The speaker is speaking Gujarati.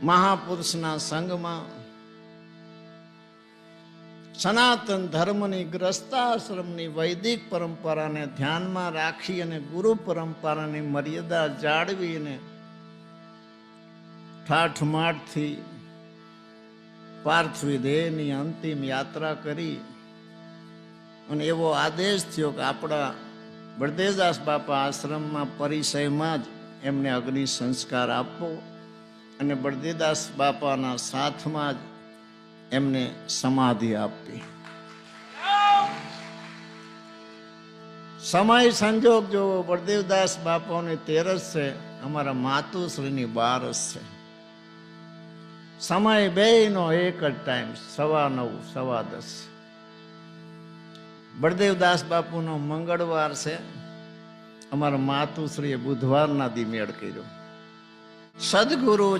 મહાપુરુષના સંગમાં સનાતન ધર્મની ગ્રસ્તાશ્રમની વૈદિક પરંપરાને ધ્યાનમાં રાખી અને ગુરુ પરંપરાની મર્યાદા જાળવીને ઠાઠમાઠથી પાર્થિવ દેહની અંતિમ યાત્રા કરી અને એવો આદેશ થયો કે આપણા બળદેવદાસ બાપા આશ્રમમાં પરિસયમાં જ એમને અગ્નિ સંસ્કાર આપવો અને બળદેવદાસ બાપાના સાથમાં જ એમને સમાધિ આપવી. સમય સંજોગ જો બળદેવદાસ બાપાની 13 છે, અમારા માતુશ્રીની 12 છે. સમય બેયનો એક જ ટાઈમ, 9:15, 10:15. બળદેવદાસ બાપુનો મંગળવાર છે, અમારા માતુશ્રીએ બુધવારના દી મેળ કર્યો. સદગુરુ